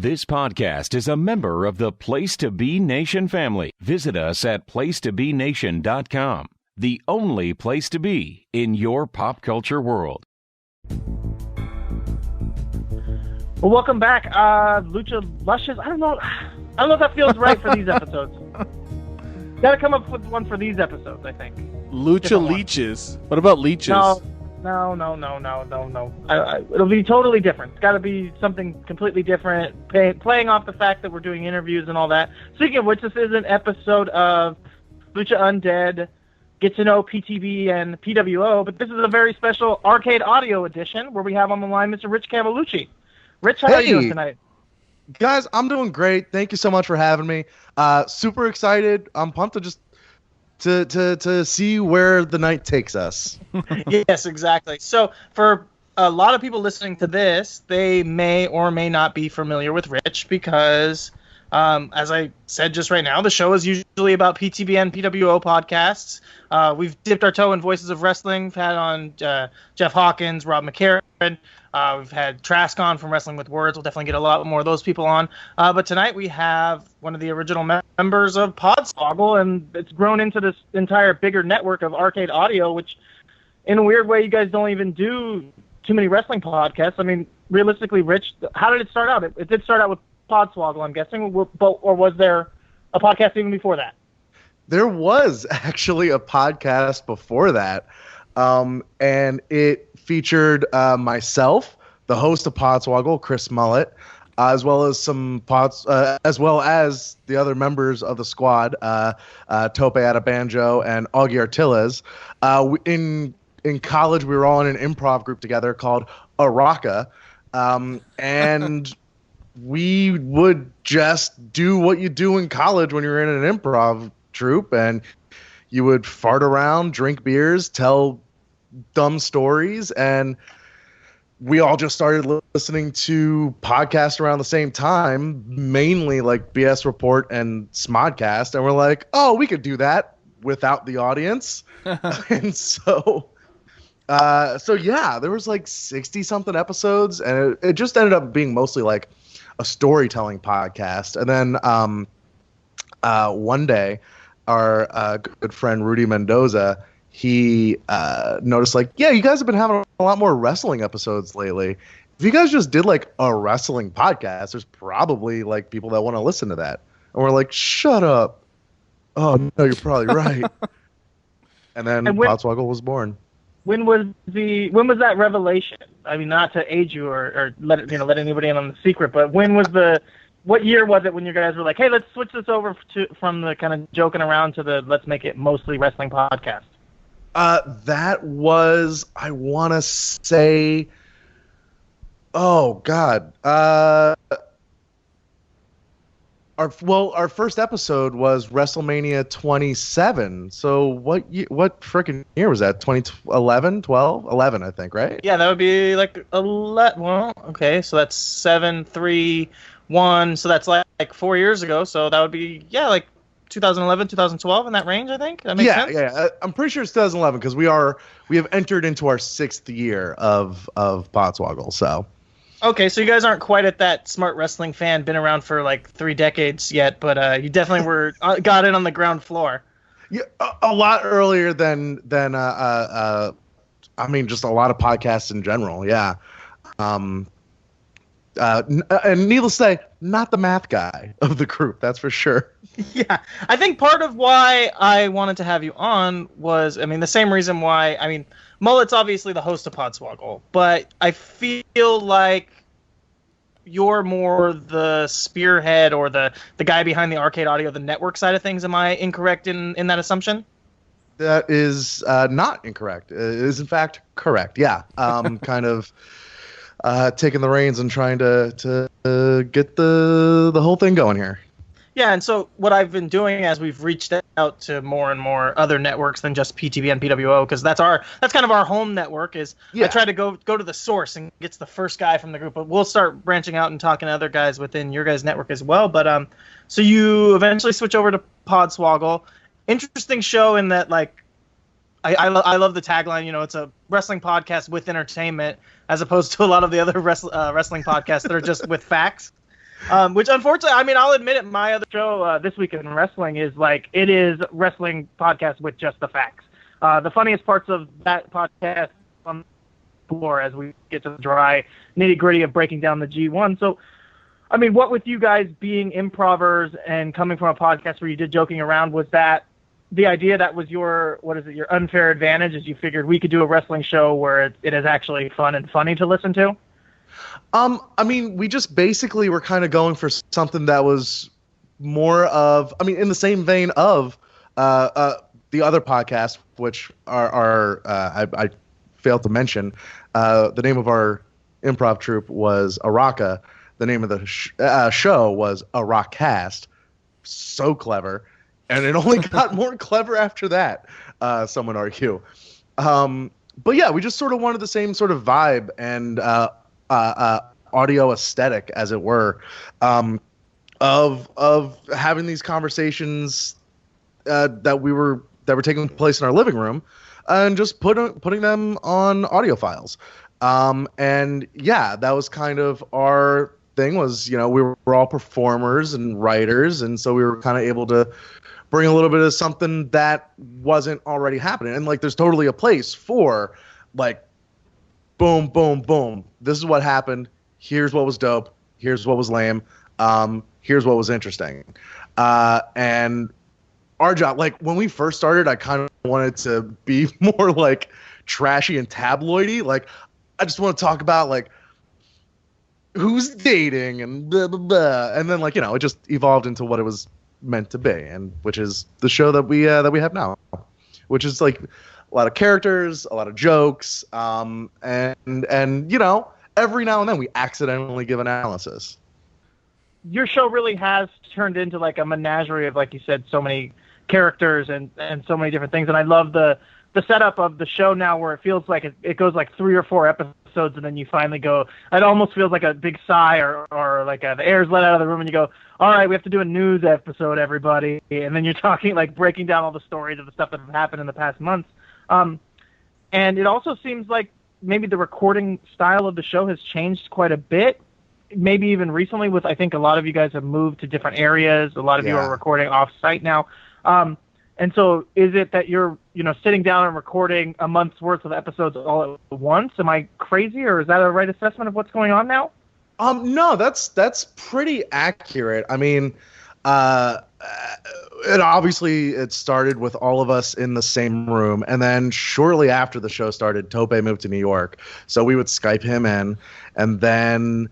This podcast is a member of the Place to Be Nation family. Visit us at placetobenation.com, the only place to be in your pop culture world. Well, welcome back, Lucha Lushes. I don't know if that feels right for these episodes. Got to come up with one for these episodes, I think. Lucha Leeches. What about Leeches? No. It'll be totally different. It's got to be something completely different, playing off the fact that we're doing interviews and all that. Speaking of which, this is an episode of Lucha Undead, Get to Know PTB and PWO, but this is a very special arcade audio edition where we have on the line Mr. Rich Cavallucci. Rich, how are you doing tonight? Guys, I'm doing great. Thank you so much for having me. Super excited. I'm pumped to just to see where the night takes us. Yes, exactly. So for a lot of people listening to this, they may or may not be familiar with Rich because, as I said just right now, the show is usually about PTB and PWO podcasts. We've dipped our toe in Voices of Wrestling. We've had on Jeff Hawkins, Rob McCarran. We've had Trask on from Wrestling with Words. We'll definitely get a lot more of those people on. But tonight we have one of the original members of Podswoggle, and it's grown into this entire bigger network of arcade audio, which in a weird way you guys don't even do too many wrestling podcasts. I mean, realistically, Rich, how did it start out? It did start out with Podswoggle, I'm guessing, or was there a podcast even before that? There was actually a podcast before that, and it featured myself, the host of Podswoggle, Chris Mullet, as well as as well as the other members of the squad, Tope Atabanjo and Augie Artiles. In college, we were all in an improv group together called Araka, and we would just do what you do in college when you're in an improv troupe, and you would fart around, drink beers, tell dumb stories, and we all just started listening to podcasts around the same time, mainly like BS Report and Smodcast, and we're like, oh, we could do that without the audience. And so yeah, there was like 60 something episodes, and it just ended up being mostly like a storytelling podcast. And then one day our good friend Rudy Mendoza, he noticed, like, yeah, you guys have been having a lot more wrestling episodes lately. If you guys just did like a wrestling podcast, there's probably like people that want to listen to that. And we're like, shut up. Oh no, you're probably right. And then Podswoggle was born. When was that revelation? I mean, not to age you or let anybody in on the secret, but what year was it when you guys were like, hey, let's switch this over from the kind of joking around to the let's make it mostly wrestling podcast? That was, I want to say, oh God, our first episode was WrestleMania 27. So what freaking year was that? 2011, 12, 11, I think, right? Yeah, that would be like 11. Well, okay, so that's 7, 3, 1. So that's like 4 years ago. So that would be like 2011, 2012 in that range, I think. That makes sense? Yeah. I'm pretty sure it's 2011 because we have entered into our 6th year of Podswoggle. So. Okay, so you guys aren't quite at that smart wrestling fan, been around for like 3 decades yet, but you definitely got in on the ground floor. Yeah, a lot earlier than I mean, just a lot of podcasts in general. Yeah. And needless to say, not the math guy of the group, that's for sure. Yeah, I think part of why I wanted to have you on was, I mean, the same reason why, I mean, Mullet's obviously the host of Podswoggle, but I feel like you're more the spearhead or the guy behind the arcade audio, the network side of things. Am I incorrect in that assumption? That is not incorrect. It is, in fact, correct. Yeah, kind of taking the reins and trying to get the whole thing going here. Yeah, and so what I've been doing as we've reached out to more and more other networks than just PTB and PWO, because that's kind of our home network, is I try to go to the source and get the first guy from the group. But we'll start branching out and talking to other guys within your guys' network as well. But so you eventually switch over to Podswoggle. Interesting show in that, like, I love the tagline. You know, it's a wrestling podcast with entertainment, as opposed to a lot of the other wrestling podcasts that are just with facts. Which unfortunately, I mean, I'll admit it. My other show, This Week in Wrestling, is like it is wrestling podcast with just the facts. The funniest parts of that podcast on the floor as we get to the dry nitty gritty of breaking down the G1. So, I mean, what with you guys being improvers and coming from a podcast where you did joking around, was that the idea that was your unfair advantage, is you figured we could do a wrestling show where it is actually fun and funny to listen to? I mean, we just basically were kind of going for something that was more of, I mean, in the same vein of the other podcast, which I failed to mention. The name of our improv troupe was Araka. The name of the show was a Rockcast. So clever. And it only got more clever after that, some would argue. But yeah, we just sort of wanted the same sort of vibe and audio aesthetic, as it were, of having these conversations that were taking place in our living room, and just putting them on audio files. And yeah, that was kind of our thing. Was, we were all performers and writers, and so we were kind of able to bring a little bit of something that wasn't already happening. And like, there's totally a place for like, boom, boom, boom. This is what happened. Here's what was dope. Here's what was lame. Here's what was interesting. And our job, like when we first started, I kind of wanted to be more like trashy and tabloidy. Like, I just want to talk about like who's dating and blah, blah, blah. And then like, it just evolved into what it was meant to be, and which is the show that we have now, which is like a lot of characters, a lot of jokes, and every now and then we accidentally give analysis. Your show really has turned into like a menagerie of, like you said, so many characters and so many different things. And I love the setup of the show now, where it feels like it goes like 3 or 4 episodes, and then you finally go, it almost feels like a big sigh or like the air's let out of the room, and you go, all right, we have to do a news episode, everybody. And then you're talking, like, breaking down all the stories of the stuff that have happened in the past months. And it also seems like maybe the recording style of the show has changed quite a bit. Maybe even recently, with, I think a lot of you guys have moved to different areas. A lot of you are recording off-site now. And so is it that you're, sitting down and recording a month's worth of episodes all at once? Am I crazy, or is that a right assessment of what's going on now? No, that's pretty accurate. I mean, it started with all of us in the same room, and then shortly after the show started, Tope moved to New York, so we would Skype him in, and then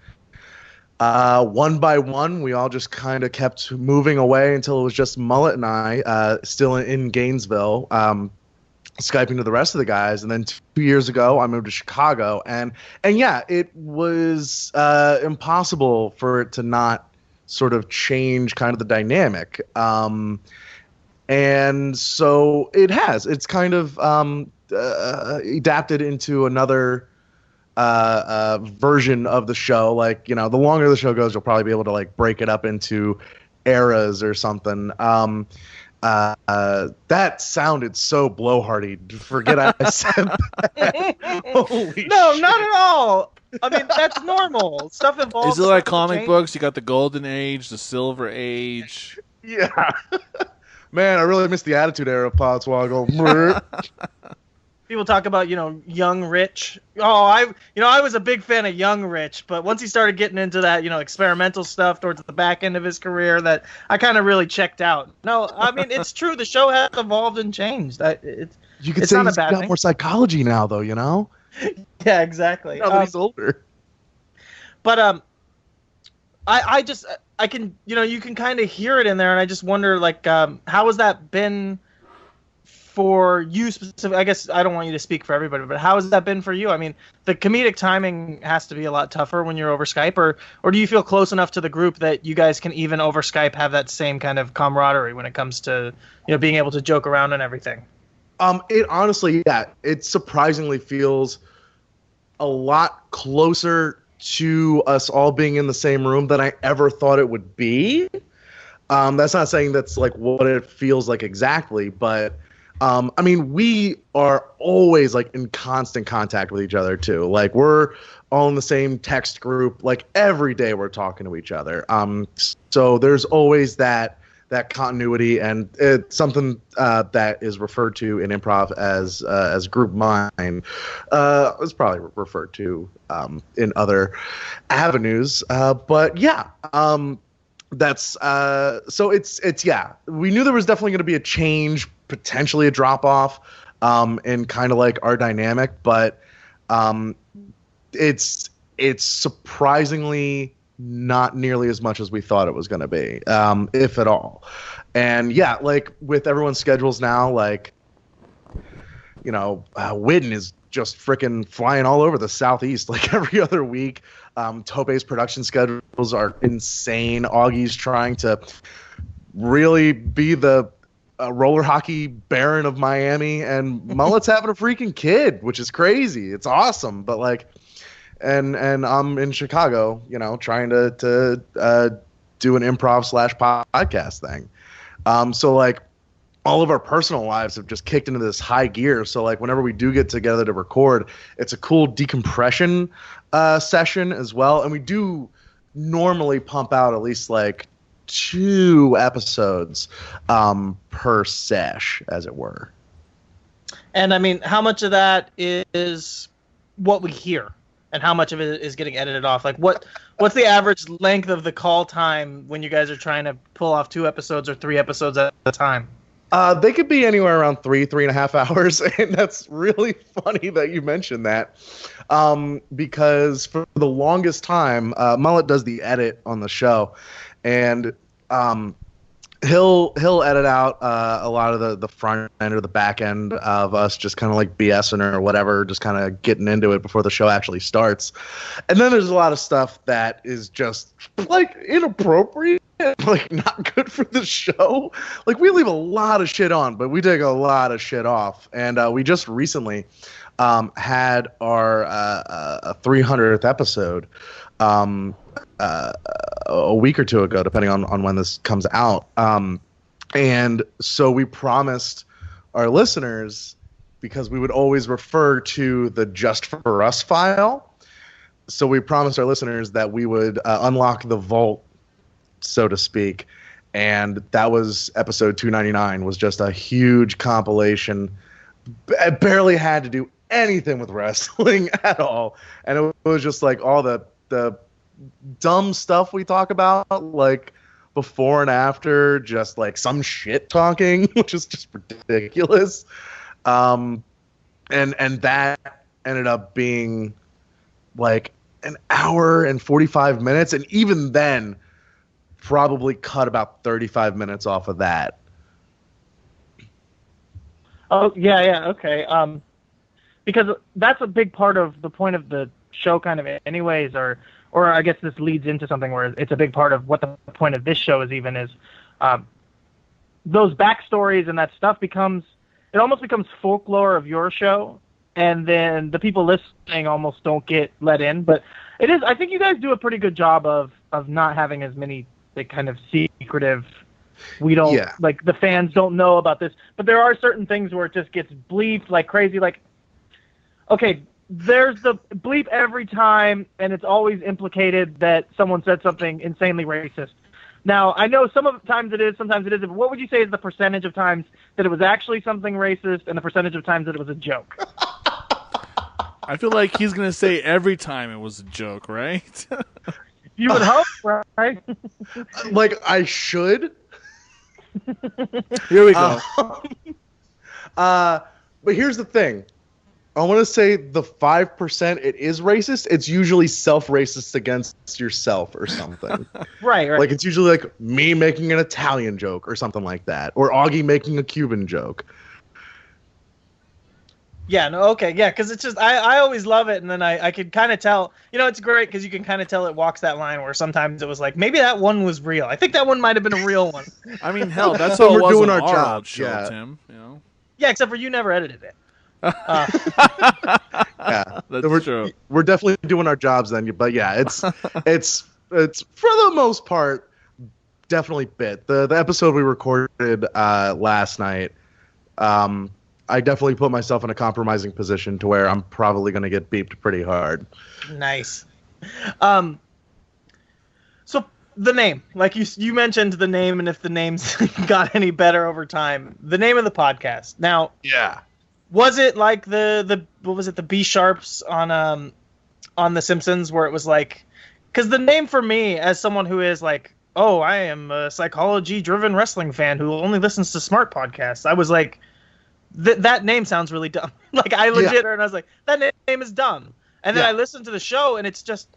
one by one, we all just kind of kept moving away until it was just Mullet and I, still in Gainesville, Skyping to the rest of the guys. And then 2 years ago, I moved to Chicago, and yeah, it was impossible for it to not sort of change kind of the dynamic. And so it's kind of adapted into another version of the show. Like, the longer the show goes, you'll probably be able to like break it up into eras or something. That sounded so blowhardy. Forget I said that. Holy no, shit. not at all. I mean, that's normal. Stuff evolves. Is it like comic books? You got the Golden Age, the Silver Age. Yeah. Man, I really missed the Attitude Era of Podswoggle. People talk about, young Rich. Oh, I was a big fan of young Rich, but once he started getting into that, experimental stuff towards the back end of his career, that I kind of really checked out. No, I mean, it's true. The show has evolved and changed. You could say he's got more psychology now, though, Yeah, exactly. Now that he's older. But I can, you can kind of hear it in there, and I just wonder, like, how has that been for you specifically? I guess I don't want you to speak for everybody, but how has that been for you? I mean, the comedic timing has to be a lot tougher when you're over Skype, or do you feel close enough to the group that you guys can even over Skype have that same kind of camaraderie when it comes to, being able to joke around and everything? It honestly, it surprisingly feels a lot closer to us all being in the same room than I ever thought it would be. That's not saying that's like what it feels like exactly, but I mean, we are always like in constant contact with each other too. Like we're all in the same text group. Like every day we're talking to each other. So there's always that continuity, and it's something that is referred to in improv as group mind. It's probably referred to in other avenues, but yeah. That's so it's yeah. We knew there was definitely going to be a change, potentially a drop off, in kind of like our dynamic, but it's surprisingly not nearly as much as we thought it was going to be, if at all. And yeah, like with everyone's schedules now, like Widden is just freaking flying all over the Southeast like every other week. Tope's production schedules are insane. Augie's trying to really be the roller hockey baron of Miami, and Mullet's having a freaking kid, which is crazy. It's awesome, but like, and I'm in Chicago, trying to do an improv / podcast thing. So like, all of our personal lives have just kicked into this high gear. So like whenever we do get together to record, it's a cool decompression session as well. And we do normally pump out at least like 2 episodes per sesh, as it were. And I mean, how much of that is what we hear, and how much of it is getting edited off? Like what's the average length of the call time when you guys are trying to pull off 2 episodes or 3 episodes at a time? They could be anywhere around 3.5 hours, and that's really funny that you mentioned that, because for the longest time, Mullet does the edit on the show, and he'll edit out a lot of the front end or the back end of us just kind of like BSing or whatever, just kind of getting into it before the show actually starts. And then there's a lot of stuff that is just like inappropriate, like not good for the show. Like we leave a lot of shit on, but we take a lot of shit off. And we just recently had our 300th episode a week or 2 ago, depending on when this comes out. And so we promised our listeners, because we would always refer to the Just For Us file. So we promised our listeners that we would unlock the vault, so to speak. And that was episode 299, was just a huge compilation. It barely had to do anything with wrestling at all. And it was just like all the dumb stuff we talk about, like before and after, just like some shit talking, which is just ridiculous. And that ended up being like an hour and 45 minutes. And even then, probably cut about 35 minutes off of that. Oh, yeah, okay. Because that's a big part of the point of the show kind of anyways, or I guess this leads into something where it's a big part of what the point of this show is even, is those backstories and that stuff almost becomes folklore of your show, and then the people listening almost don't get let in. But it is, I think you guys do a pretty good job of not having as many like kind of secretive, we don't, like the fans don't know about this, but there are certain things where it just gets bleeped like crazy. Like, okay, there's the bleep every time, and it's always implicated that someone said something insanely racist. Now, I know sometimes it is, sometimes it isn't, but what would you say is the percentage of times that it was actually something racist and the percentage of times that it was a joke? I feel like he's going to say every time it was a joke, right? You would hope, right? Like, I should. Here we go. But here's the thing. I want to say the 5% it is racist. It's usually self-racist against yourself or something. Right. Like it's usually like me making an Italian joke or something like that, or Augie making a Cuban joke. Yeah, no, okay, yeah, because it's just, I always love it, and then I could kind of tell, it's great because you can kind of tell it walks that line where sometimes it was like, maybe that one was real. I think that one might have been a real one. I mean, hell, that's how it was doing on our job, show, yeah. Tim. Yeah, except for you never edited it. Yeah, That's true. We're definitely doing our jobs then, but yeah, it's for the most part definitely bit. The episode we recorded last night, I definitely put myself in a compromising position to where I'm probably going to get beeped pretty hard. Nice. So the name, like you mentioned the name, and if the name's got any better over time, the name of the podcast. Now, Yeah. was it like the what was it, the B Sharps on The Simpsons, where it was like, because the name for me, as someone who is like, oh, I am a psychology-driven wrestling fan who only listens to smart podcasts, I was like, that name sounds really dumb. Like, I legit heard, and I was like, that name is dumb. And then I listened to the show, and it's just,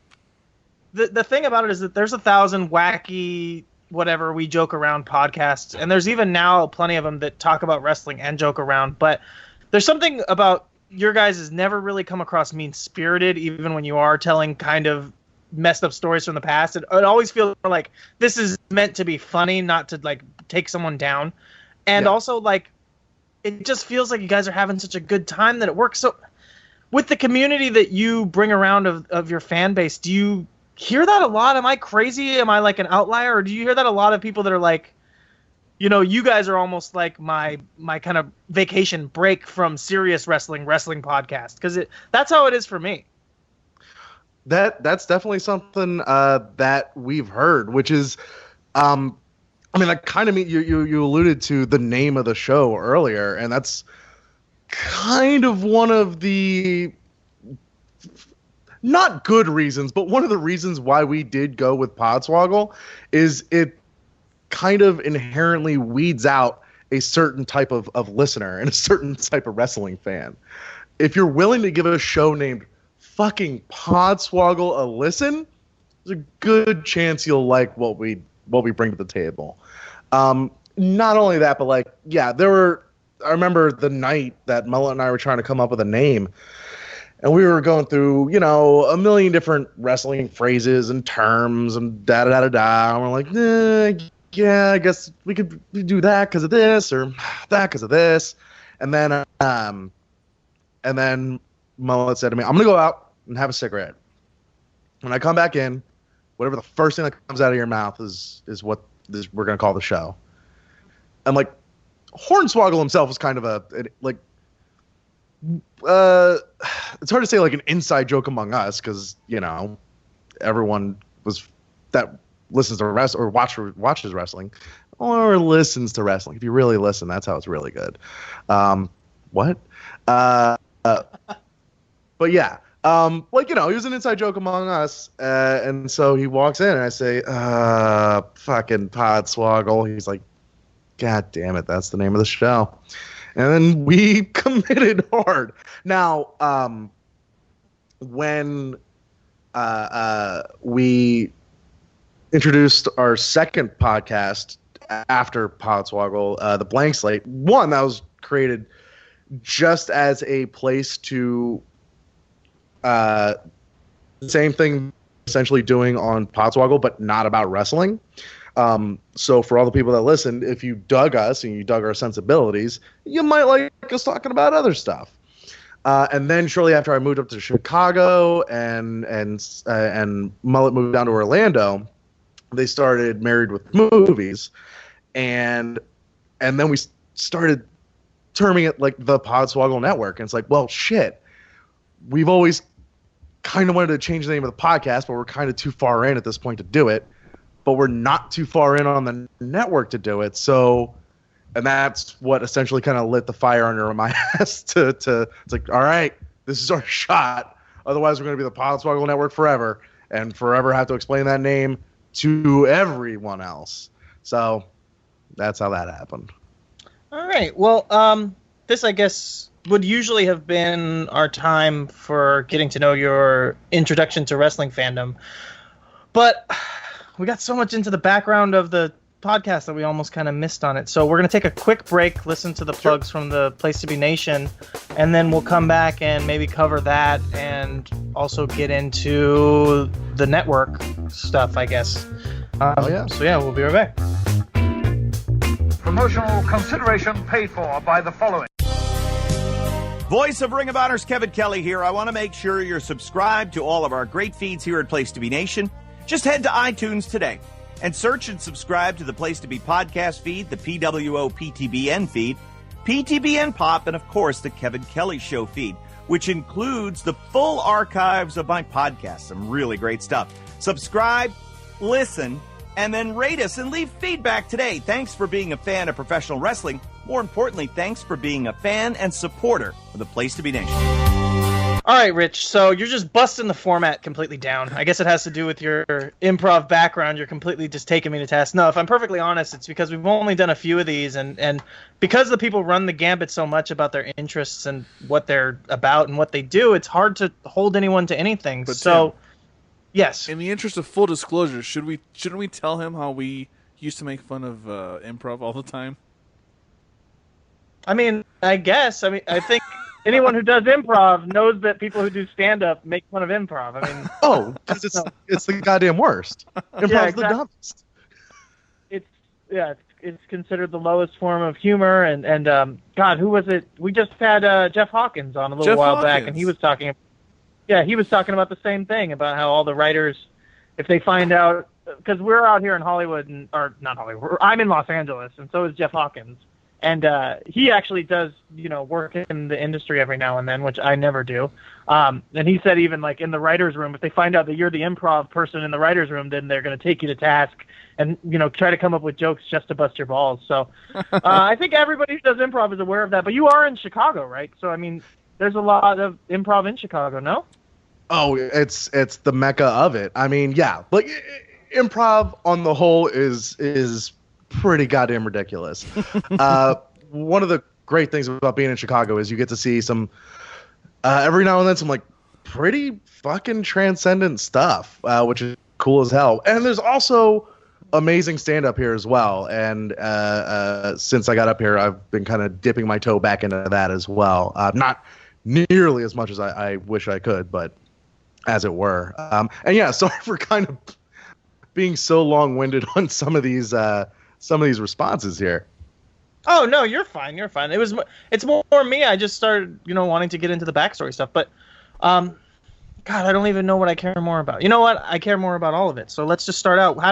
the thing about it is that there's 1,000 wacky, whatever, we joke around podcasts, and there's even now plenty of them that talk about wrestling and joke around, but there's something about your guys has never really come across mean-spirited, even when you are telling kind of messed up stories from the past. It always feels like this is meant to be funny, not to like take someone down. And also, like, it just feels like you guys are having such a good time that it works. So with the community that you bring around of your fan base, do you hear that a lot? Am I crazy? Am I like an outlier? Or do you hear that a lot of people that are like, you know, you guys are almost like my kind of vacation break from serious wrestling podcast? Because that's how it is for me. That's definitely something that we've heard, which is, I mean, like, kind of you alluded to the name of the show earlier, and that's kind of one of the not good reasons, but one of the reasons why we did go with Podswoggle is it kind of inherently weeds out a certain type of listener and a certain type of wrestling fan. If you're willing to give a show named fucking Podswoggle a listen, there's a good chance you'll like what we bring to the table. Not only that, but like, yeah, I remember the night that Mullet and I were trying to come up with a name, and we were going through, you know, a million different wrestling phrases and terms and da-da-da-da-da, and we're like, yeah, I guess we could do that because of this, or that because of this. And then Mullet said to me, I'm going to go out and have a cigarette. When I come back in, whatever the first thing that comes out of your mouth is what we're going to call the show. And like, Hornswoggle himself was kind of it's hard to say like an inside joke among us, because, you know, everyone that listens to wrestling or watches wrestling or listens to wrestling. If you really listen, that's how it's really good. What? But yeah. Like, you know, he was an inside joke among us, and so he walks in, and I say, fucking Podswoggle. He's like, God damn it, that's the name of the show. And then we committed hard. Now, when we introduced our second podcast after Podswoggle, the Blank Slate, one that was created just as a place to same thing essentially doing on Podswoggle, but not about wrestling. So for all the people that listened, if you dug us and you dug our sensibilities, you might like us talking about other stuff. And then shortly after I moved up to Chicago and Mullet moved down to Orlando, they started Married with Movies, and then we started terming it like the Podswoggle Network. And it's like, well, shit, we've always kind of wanted to change the name of the podcast, but we're kind of too far in at this point to do it. But we're not too far in on the network to do it. So, and that's what essentially kind of lit the fire under my ass to it's like, all right, this is our shot. Otherwise, we're going to be the Podswoggle Network forever, and forever have to explain that name to everyone else. So that's how that happened. All right. Well, this, I guess, would usually have been our time for getting to know your introduction to wrestling fandom. But we got so much into the background of the podcast that we almost kind of missed on it. So we're going to take a quick break, listen to the plugs from the Place to Be Nation, and then we'll come back and maybe cover that and also get into the network stuff, I guess. So yeah, we'll be right back. Promotional consideration paid for by the following. Voice of Ring of Honor's Kevin Kelly here. I want to make sure you're subscribed to all of our great feeds here at Place to Be Nation. Just head to iTunes today and search and subscribe to the Place to Be podcast feed, the PWO PTBN feed, PTBN Pop, and of course the Kevin Kelly Show feed, which includes the full archives of my podcast. Some really great stuff. Subscribe, listen, and then rate us and leave feedback today. Thanks for being a fan of professional wrestling. More importantly, thanks for being a fan and supporter of the Place to Be Nation. All right, Rich, so you're just busting the format completely down. I guess it has to do with your improv background. You're completely just taking me to task. No, if I'm perfectly honest, it's because we've only done a few of these, and because the people run the gambit so much about their interests and what they're about and what they do, it's hard to hold anyone to anything. But so, Tim, yes. in the interest of full disclosure, shouldn't we tell him how we used to make fun of improv all the time? I mean, I guess. I think anyone who does improv knows that people who do stand-up make fun of improv. I mean, because it's the goddamn worst. Improv's the dumbest. It's considered the lowest form of humor. And God, who was it? We just had Jeff Hawkins on a little while back, and he was talking. Yeah, he was talking about the same thing, about how all the writers, if they find out, because we're out here in Hollywood, or not Hollywood, I'm in Los Angeles, and so is Jeff Hawkins. And he actually does, work in the industry every now and then, which I never do. And he said even like in the writer's room, if they find out that you're the improv person in the writer's room, then they're going to take you to task and, try to come up with jokes just to bust your balls. So I think everybody who does improv is aware of that. But you are in Chicago, right? So, I mean, there's a lot of improv in Chicago, no? Oh, it's the mecca of it. I mean, yeah. Like, improv on the whole is pretty goddamn ridiculous. One of the great things about being in Chicago is you get to see some every now and then some like pretty fucking transcendent stuff, which is cool as hell. And there's also amazing stand-up here as well. And since I got up here, I've been kind of dipping my toe back into that as well. Not nearly as much as I wish I could, but as it were. And yeah, sorry for kind of being so long-winded on some of these responses here. Oh no, you're fine. It's more me. I just started, wanting to get into the backstory stuff. But, God, I don't even know what I care more about. You know what? I care more about all of it. So let's just start out. How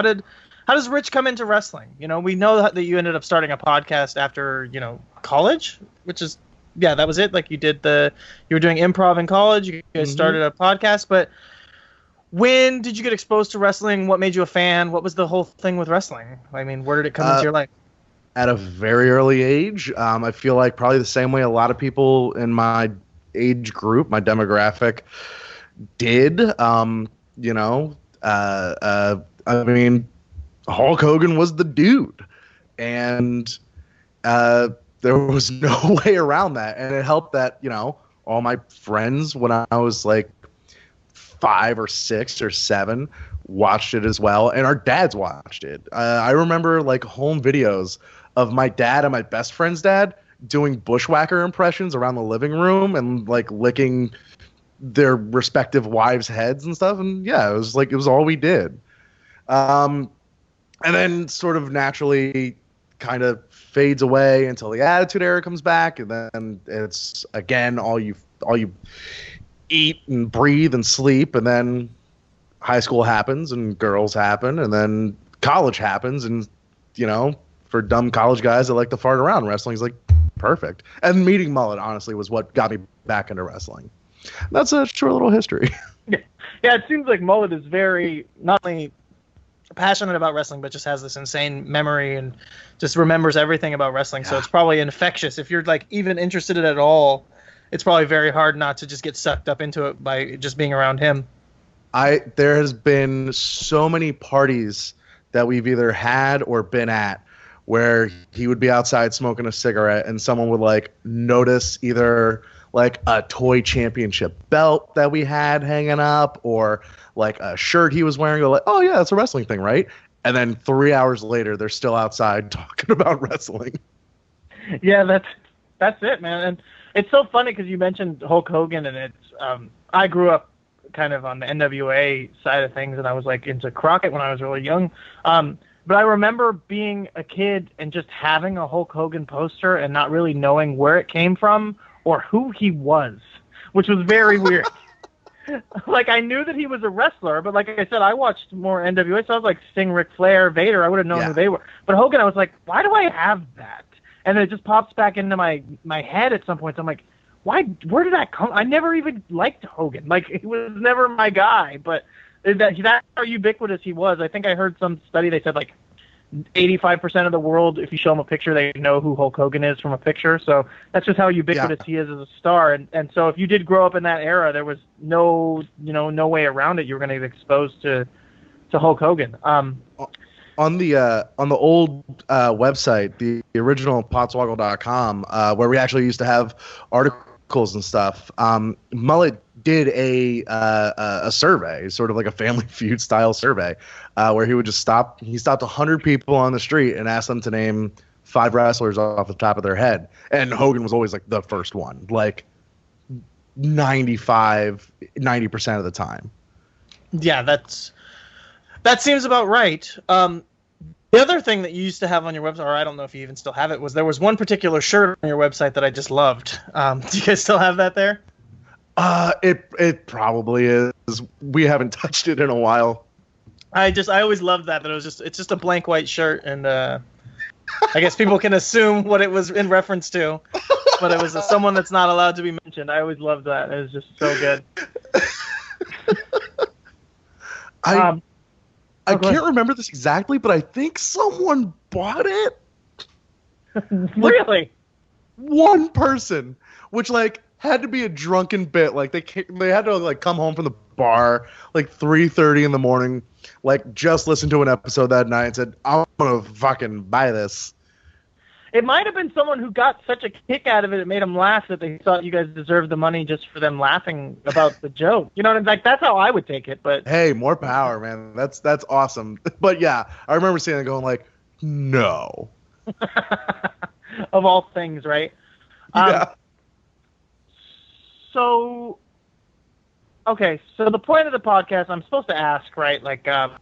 does Rich come into wrestling? We know that you ended up starting a podcast after, college, which is, yeah, that was it. Like you were doing improv in college. You guys started a podcast, but when did you get exposed to wrestling? What made you a fan? What was the whole thing with wrestling? I mean, where did it come into your life? At a very early age. I feel like probably the same way a lot of people in my age group, my demographic, did. I mean, Hulk Hogan was the dude. And there was no way around that. And it helped that, all my friends when I was like 5 or 6 or 7 watched it as well, and our dads watched it. I remember like home videos of my dad and my best friend's dad doing bushwhacker impressions around the living room and like licking their respective wives' heads and stuff. And yeah, it was all we did. And then sort of naturally kind of fades away until the Attitude Era comes back, and then it's again all you eat and breathe and sleep, and then high school happens and girls happen, and then college happens, and for dumb college guys that like to fart around, wrestling is like perfect. And meeting Mullet honestly was what got me back into wrestling. That's a short little history. Yeah, it seems like Mullet is very not only passionate about wrestling, but just has this insane memory and just remembers everything about wrestling. Yeah. So it's probably infectious. If you're like even interested in it at all, it's probably very hard not to just get sucked up into it by just being around him. There has been so many parties that we've either had or been at where he would be outside smoking a cigarette and someone would like notice either like a toy championship belt that we had hanging up or like a shirt he was wearing. They're like, oh yeah, that's a wrestling thing, right? And then 3 hours later, they're still outside talking about wrestling. Yeah, that's it, man. And it's so funny because you mentioned Hulk Hogan, and it's I grew up kind of on the NWA side of things, and I was like into Crockett when I was really young. But I remember being a kid and just having a Hulk Hogan poster and not really knowing where it came from or who he was, which was very weird. Like, I knew that he was a wrestler, but like I said, I watched more NWA, so I was like Sting, Ric Flair, Vader. I would have known who they were. But Hogan, I was like, why do I have that? and it just pops back into my head at some point. So I'm like, where did that come? I never even liked Hogan. Like, he was never my guy, but that's how ubiquitous he was. I think I heard some study, they said like 85% of the world, if you show them a picture, they know who Hulk Hogan is from a picture. So that's just how ubiquitous he is as a star. And so if you did grow up in that era, there was no way around it. You were going to get exposed to Hulk Hogan. On the old website, the original Podswoggle.com, where we actually used to have articles and stuff, Mullet did a survey, sort of like a Family Feud style survey, where he would just stopped 100 people on the street and asked them to name 5 wrestlers off the top of their head. And Hogan was always like the first one, like 90% of the time. Yeah, that seems about right. The other thing that you used to have on your website, or I don't know if you even still have it, was there was one particular shirt on your website that I just loved. Do you guys still have that there? It probably is. We haven't touched it in a while. I always loved that it's just a blank white shirt, and I guess people can assume what it was in reference to, but it was someone that's not allowed to be mentioned. I always loved that. It was just so good. I can't remember this exactly, but I think someone bought it. Really? One person, which like had to be a drunken bit. Like they had to like come home from the bar like 3:30 in the morning, like just listen to an episode that night and said, "I'm gonna fucking buy this." It might have been someone who got such a kick out of it made them laugh that they thought you guys deserved the money just for them laughing about the joke. You know what I mean? Like, that's how I would take it. But hey, more power, man. That's awesome. But yeah, I remember seeing it going like, no. Of all things, right? Yeah. So the point of the podcast, I'm supposed to ask, right? Like, have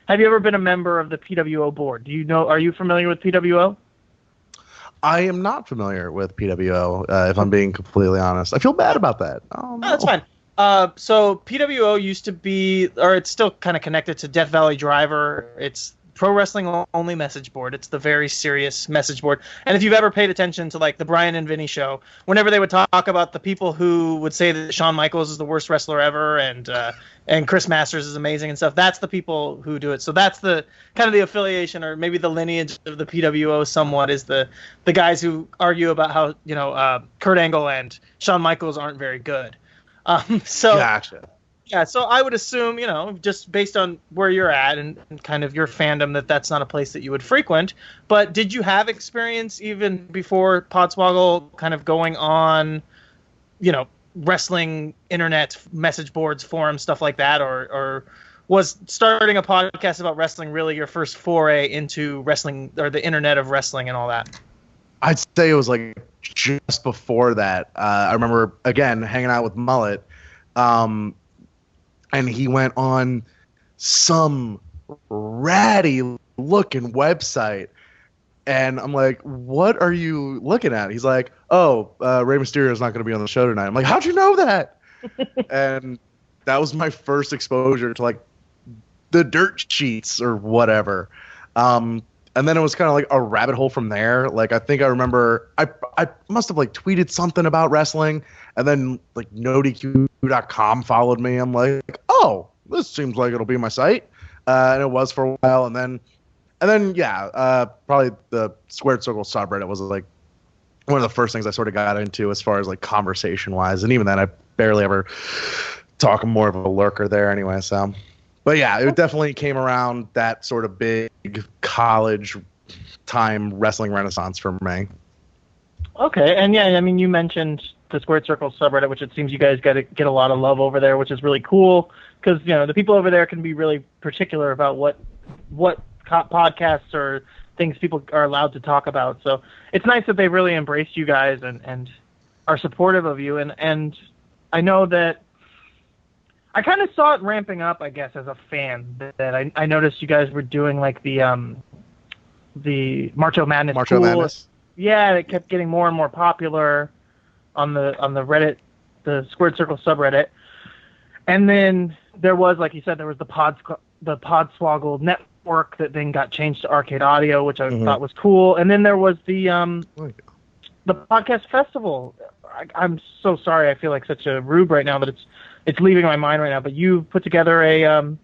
you ever been a member of the PWO board? Are you familiar with PWO? I am not familiar with PWO, if I'm being completely honest. I feel bad about that. Oh, no. That's fine. So PWO used to be, or it's still kind of connected to Death Valley Driver. It's pro wrestling only message board. It's the very serious message board. And if you've ever paid attention to like the Brian and Vinny show, whenever they would talk about the people who would say that Shawn Michaels is the worst wrestler ever and Chris Masters is amazing and stuff, that's the people who do it. So that's the kind of the affiliation, or maybe the lineage of the PWO somewhat, is the guys who argue about how Kurt Angle and Shawn Michaels aren't very good. So gotcha. Yeah, so I would assume, just based on where you're at and kind of your fandom, that's not a place that you would frequent. But did you have experience even before Podswoggle kind of going on, wrestling internet message boards, forums, stuff like that? Or was starting a podcast about wrestling really your first foray into wrestling, or the internet of wrestling and all that? I'd say it was like just before that. I remember, again, hanging out with Mullet. And he went on some ratty looking website. And I'm like, what are you looking at? He's like, Rey Mysterio is not going to be on the show tonight. I'm like, how'd you know that? And that was my first exposure to like the dirt sheets or whatever. And then it was kind of like a rabbit hole from there. Like, I think I remember I must have like tweeted something about wrestling, and then like NoDQ.com followed me. I'm like, oh, this seems like it'll be my site. And it was for a while. And then probably the Squared Circle subreddit was like one of the first things I sort of got into as far as like conversation wise. And even then I barely ever talk. I'm more of a lurker there anyway. So, but yeah, it definitely came around that sort of big college time wrestling renaissance for me. Okay. And yeah, I mean, you mentioned the Squared Circle subreddit, which it seems you guys get a lot of love over there, which is really cool because, the people over there can be really particular about what podcasts or things people are allowed to talk about. So it's nice that they really embraced you guys and are supportive of you. And I know that I kind of saw it ramping up, I guess, as a fan, that I noticed you guys were doing like the Marcho Madness. Marcho Madness. Yeah, it kept getting more and more popular on the Reddit, the Squared Circle subreddit. And then there was, like you said, there was the Podswoggle network artwork that then got changed to arcade audio, which I thought was cool. And then there was the podcast festival. I'm so sorry. I feel like such a rube right now that it's leaving my mind right now. But you put together a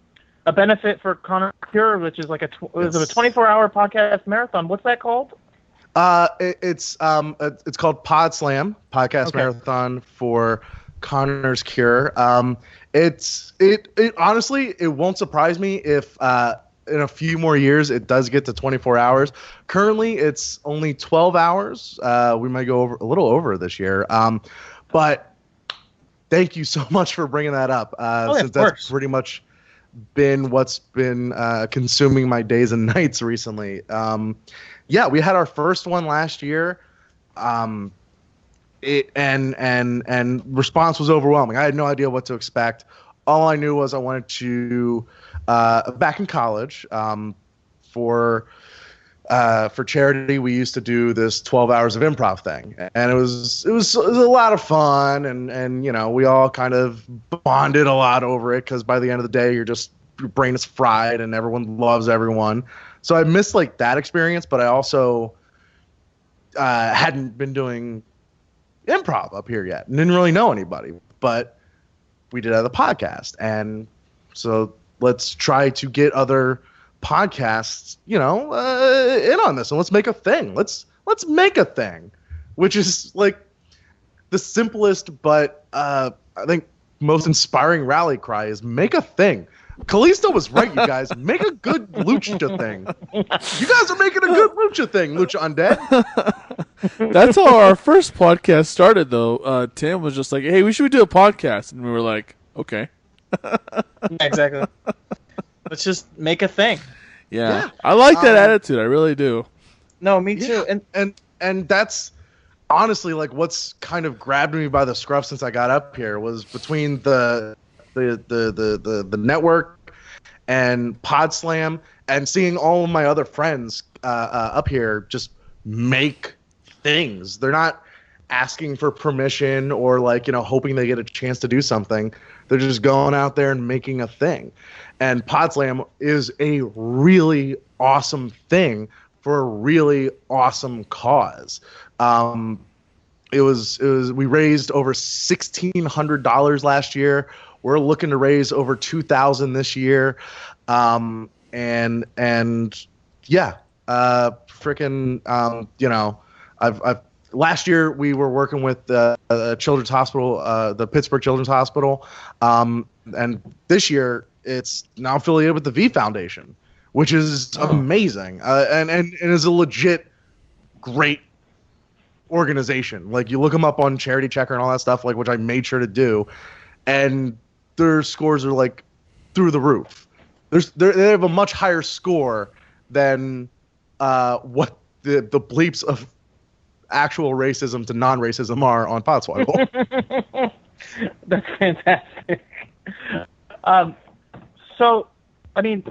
benefit for Connor Cure, which is like a 24-hour podcast marathon. What's that called? It's called Pod Slam Podcast Marathon for Connor's Cure. It honestly, it won't surprise me if in a few more years it does get to 24 hours. Currently, it's only 12 hours. We might go a little over this year. But thank you so much for bringing that up. Since that's pretty much been what's been consuming my days and nights recently. Yeah, we had our first one last year. And response was overwhelming. I had no idea what to expect. All I knew was I wanted to back in college for charity. We used to do this 12 hours of improv thing, and it was a lot of fun, and you know, we all kind of bonded a lot over it because by the end of the day, your brain is fried and everyone loves everyone. So I missed like that experience, but I also hadn't been doing improv up here yet and didn't really know anybody, but we did have the podcast, and so let's try to get other podcasts, you know, in on this, and let's make a thing. Let's make a thing, which is like the simplest but I think most inspiring rally cry is make a thing. Kalisto was right, you guys. Make a good Lucha thing. You guys are making a good Lucha thing, Lucha Undead. That's how our first podcast started, though. Tim was just like, hey, we should do a podcast. And we were like, okay. Exactly. Let's just make a thing. Yeah. I like that attitude. I really do. No, me too. And that's honestly like what's kind of grabbed me by the scruff since I got up here was between the network and Pod Slam and seeing all of my other friends up here just make things. They're not asking for permission or like, you know, hoping they get a chance to do something. They're just going out there and making a thing. And Pod Slam is a really awesome thing for a really awesome cause. We raised over $1,600 last year. We're looking to raise over $2,000 this year, and yeah, you know, I've last year we were working with the Children's Hospital, the Pittsburgh Children's Hospital, and this year it's now affiliated with the V Foundation, which is amazing, and is a legit great organization. Like you look them up on Charity Checker and all that stuff, like which I made sure to do, and their scores are like through the roof. They have a much higher score than what the bleeps of actual racism to non-racism are on Podswoggle. That's fantastic. So, I mean,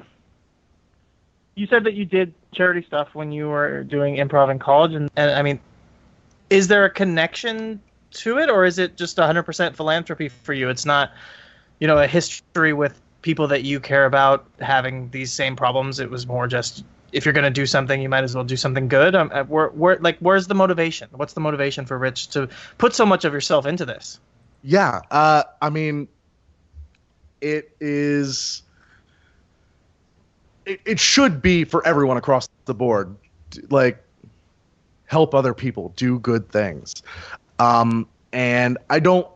you said that you did charity stuff when you were doing improv in college, and I mean, is there a connection to it, or is it just 100% philanthropy for you? It's not, you know, a history with people that you care about having these same problems. It was more just, if you're going to do something, you might as well do something good. Where's the motivation? What's the motivation for Rich to put so much of yourself into this? Yeah, I mean, it should be for everyone across the board. Like, help other people, do good things. And I don't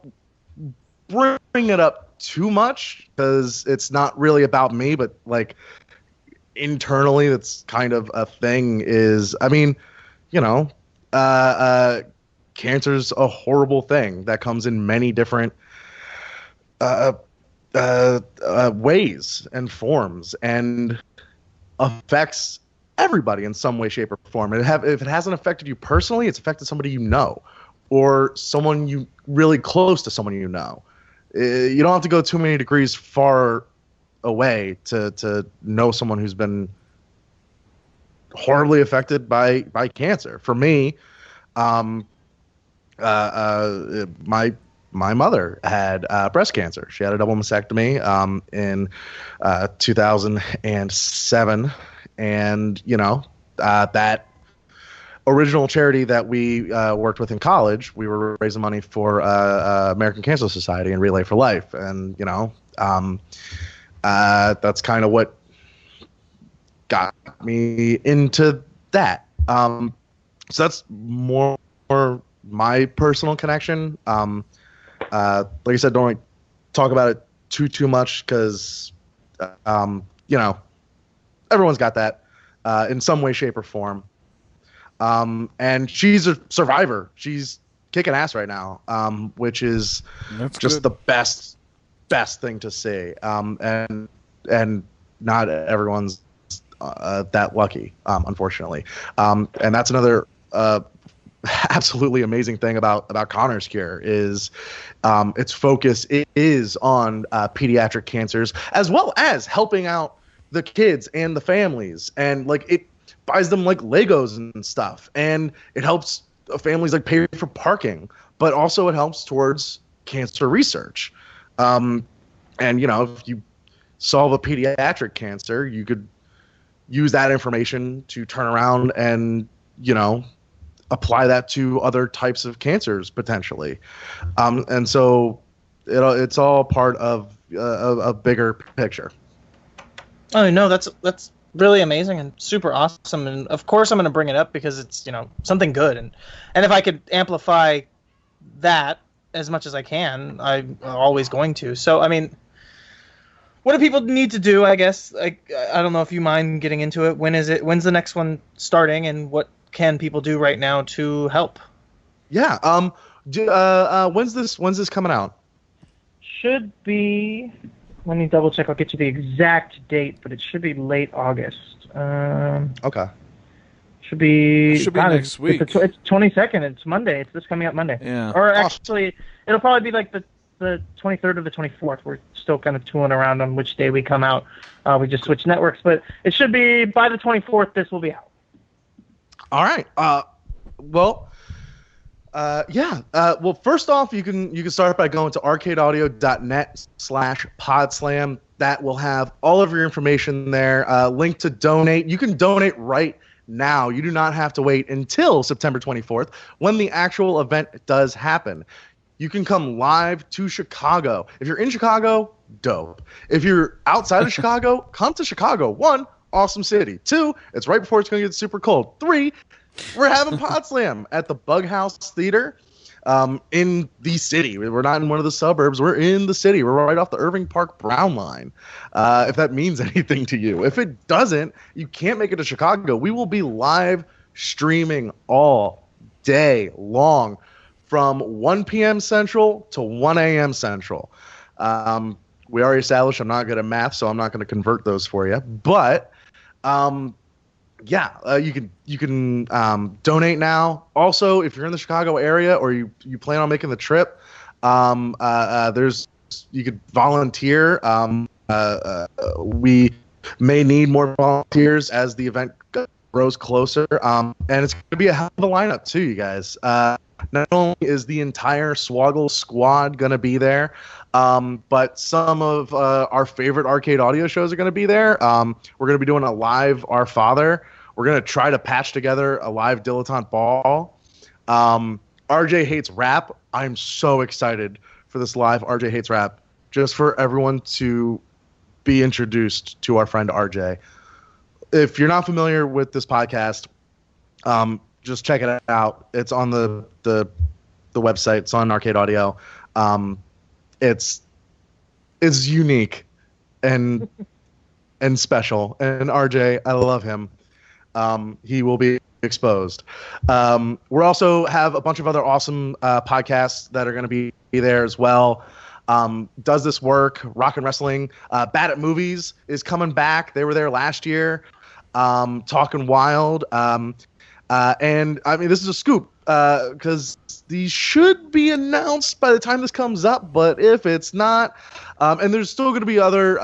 bring it up too much because it's not really about me, but like internally that's kind of a thing is, I mean, you know, cancer's a horrible thing that comes in many different ways and forms and affects everybody in some way, shape, or form. And if it hasn't affected you personally, it's affected somebody you know, or someone you really close to someone you know. You don't have to go too many degrees far away to know someone who's been horribly affected by cancer. For me, my my mother had breast cancer. She had a double mastectomy in 2007, and that original charity that we worked with in college, we were raising money for American Cancer Society and Relay for Life, and that's kind of what got me into that. So that's more my personal connection. Like I said, don't talk about it too much because everyone's got that in some way, shape, or form. And she's a survivor. She's kicking ass right now, which is just the best thing to see. And not everyone's that lucky, unfortunately. And that's another absolutely amazing thing about Connor's Cure is its focus is on pediatric cancers, as well as helping out the kids and the families, and it buys them Legos and stuff, and it helps families pay for parking, but also it helps towards cancer research. And if you solve a pediatric cancer, you could use that information to turn around and apply that to other types of cancers potentially. And so it's all part of a bigger picture. Oh no, that's really amazing and super awesome. And of course I'm going to bring it up because it's, something good. And if I could amplify that as much as I can, I'm always going to. So, I mean, what do people need to do, I guess? I don't know if you mind getting into it. When's the next one starting, and what can people do right now to help? Yeah. When's this coming out? Should be, let me double check. I'll get you the exact date, but it should be late August. Okay. Should be next week. It's 22nd. It's Monday. It's this coming up Monday. Yeah. Or actually, it'll probably be the 23rd or the 24th. We're still kind of tooling around on which day we come out. We just switched networks, but it should be by the 24th. This will be out. All right. Well, first off, you can start by going to arcadeaudio.net/podslam. That will have all of your information there. Link to donate. You can donate right now. You do not have to wait until September 24th when the actual event does happen. You can come live to Chicago. If you're in Chicago, dope. If you're outside of Chicago, come to Chicago. 1, awesome city. 2, it's right before it's going to get super cold. 3, we're having Podslam at the Bug House Theater in the city. We're not in one of the suburbs. We're in the city. We're right off the Irving Park Brown line, if that means anything to you. If it doesn't, you can't make it to Chicago. We will be live streaming all day long from 1 p.m. Central to 1 a.m. Central. We already established I'm not good at math, so I'm not going to convert those for you. But you can donate now. Also, if you're in the Chicago area or you plan on making the trip, you could volunteer. We may need more volunteers as the event grows closer. And it's going to be a hell of a lineup too, you guys. Not only is the entire Swoggle squad going to be there, but some of our favorite arcade audio shows are going to be there. We're going to be doing a live Our Father. We're going to try to patch together a live Dilettante Ball. RJ Hates Rap. I'm so excited for this live RJ Hates Rap, just for everyone to be introduced to our friend RJ. If you're not familiar with this podcast, just check it out. It's on the website. It's on Arcade Audio. It's unique and special. And RJ, I love him. He will be exposed. We also have a bunch of other awesome podcasts that are going to be there as well. Does This Work? Rock and Wrestling. Bad at Movies is coming back. They were there last year. Talking Wild. And I mean, this is a scoop because these should be announced by the time this comes up. But if it's not, and there's still going to be other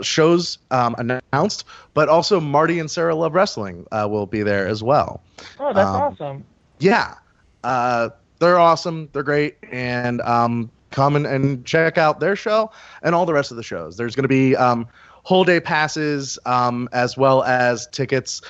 shows announced, but also Marty and Sarah Love Wrestling will be there as well. Oh, that's awesome. Yeah. they're awesome. They're great. And come and check out their show and all the rest of the shows. There's going to be whole day passes as well as tickets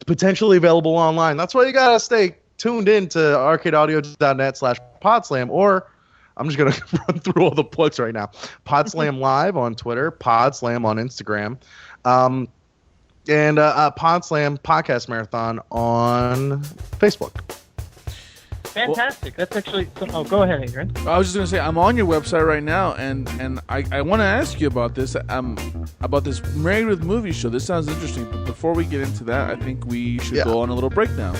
potentially available online. That's why you got to stay tuned in to arcadeaudio.net/podslam, or I'm just going to run through all the plugs right now. Podslam Live on Twitter, Podslam on Instagram, and Podslam Podcast Marathon on Facebook. Fantastic. That's actually. Oh, go ahead, Adrian. I was just gonna say I'm on your website right now, and I want to ask you about this. About this Married with Movies show. This sounds interesting. But before we get into that, I think we should go on a little break now.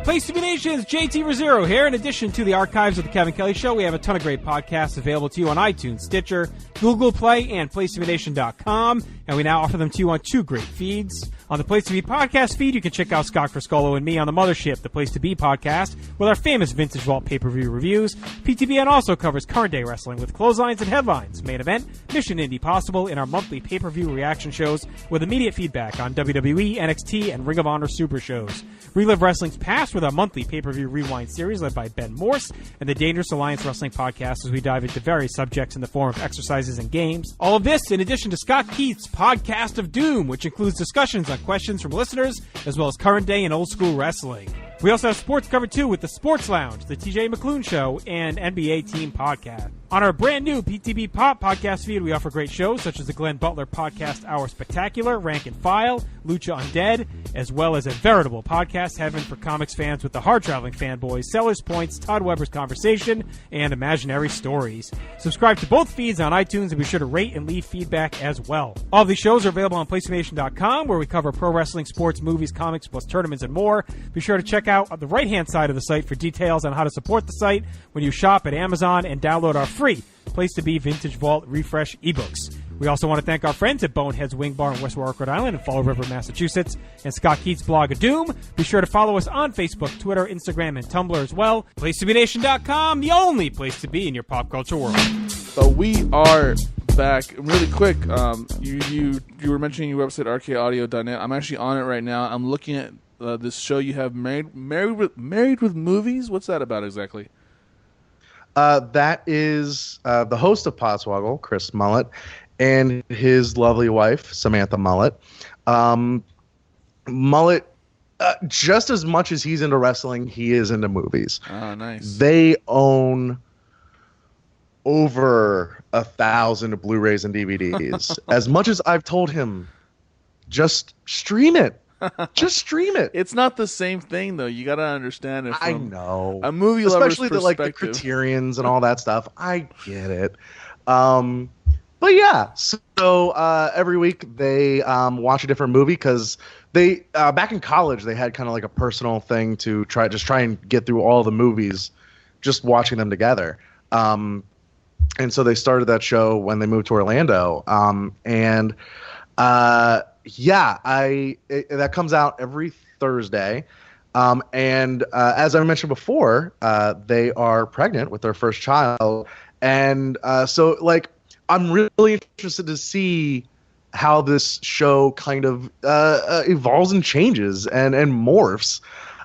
Place to Be Nation's JT Rosero here. In addition to the archives of the Kevin Kelly Show, we have a ton of great podcasts available to you on iTunes, Stitcher, Google Play, and PlaceToBeNation.com. And we now offer them to you on 2 great feeds. On the Place to Be podcast feed, you can check out Scott Friscolo and me on the Mothership, the Place to Be podcast, with our famous Vintage Vault pay-per-view reviews. PTBN also covers current day wrestling with clotheslines and headlines, main event, Mission Indie Possible, in our monthly pay-per-view reaction shows with immediate feedback on WWE, NXT, and Ring of Honor Super shows. Relive Wrestling's past with our monthly pay-per-view rewind series led by Ben Morse, and the Dangerous Alliance Wrestling podcast as we dive into various subjects in the form of exercises and games. All of this in addition to Scott Keith's Podcast of Doom, which includes discussions on questions from listeners, as well as current day and old school wrestling. We also have sports covered too with the Sports Lounge, the TJ McClune Show, and NBA Team Podcast. On our brand new PTB Pop podcast feed, we offer great shows such as the Glenn Butler Podcast Hour Spectacular, Rank and File, Lucha Undead, as well as a veritable podcast heaven for comics fans with the hard-traveling fanboys, Sellers Points, Todd Weber's Conversation, and Imaginary Stories. Subscribe to both feeds on iTunes and be sure to rate and leave feedback as well. All of these shows are available on PlayStation.com, where we cover pro wrestling, sports, movies, comics, plus tournaments and more. Be sure to check out on the right-hand side of the site for details on how to support the site when you shop at Amazon and download our free Place to Be Vintage Vault Refresh ebooks. We also want to thank our friends at Bonehead's Wing Bar in West Warwick, Rhode Island, and Fall River, Massachusetts, and Scott Keith's Blog of Doom. Be sure to follow us on Facebook, Twitter, Instagram, and Tumblr as well. PlaceToBeNation.com, the only place to be in your pop culture world. So we are back really quick. You were mentioning your website arcadeaudio.net. I'm actually on it right now. I'm looking at this show you have, Married with Movies. What's that about exactly? That is the host of Podswoggle, Chris Mullet, and his lovely wife, Samantha Mullet. Mullet, just as much as he's into wrestling, he is into movies. Oh, nice. They own over 1,000 Blu-rays and DVDs. As much as I've told him, just stream it. Just stream it. It's not the same thing, though. You got to understand it. I know. A movie especially lover's the perspective. Criterions and all that stuff. I get it. But yeah, so every week they watch a different movie because they back in college they had kind of like a personal thing to try and get through all the movies, just watching them together. And so they started that show when they moved to Orlando. That comes out every Thursday. And as I mentioned before, they are pregnant with their first child. And so like, I'm really interested to see how this show kind of evolves and changes and morphs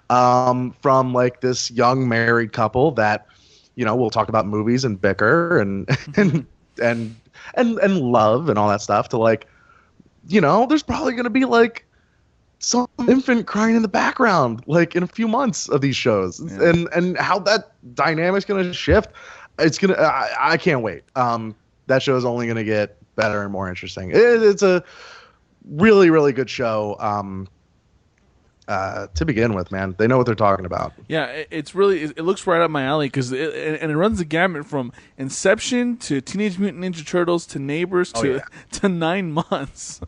from like this young married couple that, you know, we'll talk about movies and bicker and love and all that stuff to like, you know, there's probably going to be like some infant crying in the background, like in a few months of these shows. Yeah. And how that dynamic's going to shift. It's going to, I can't wait. That show is only going to get better and more interesting. It's a really, really good show to begin with, man. They know what they're talking about. Yeah, it looks right up my alley because it runs the gamut from Inception to Teenage Mutant Ninja Turtles to Neighbors to 9 months,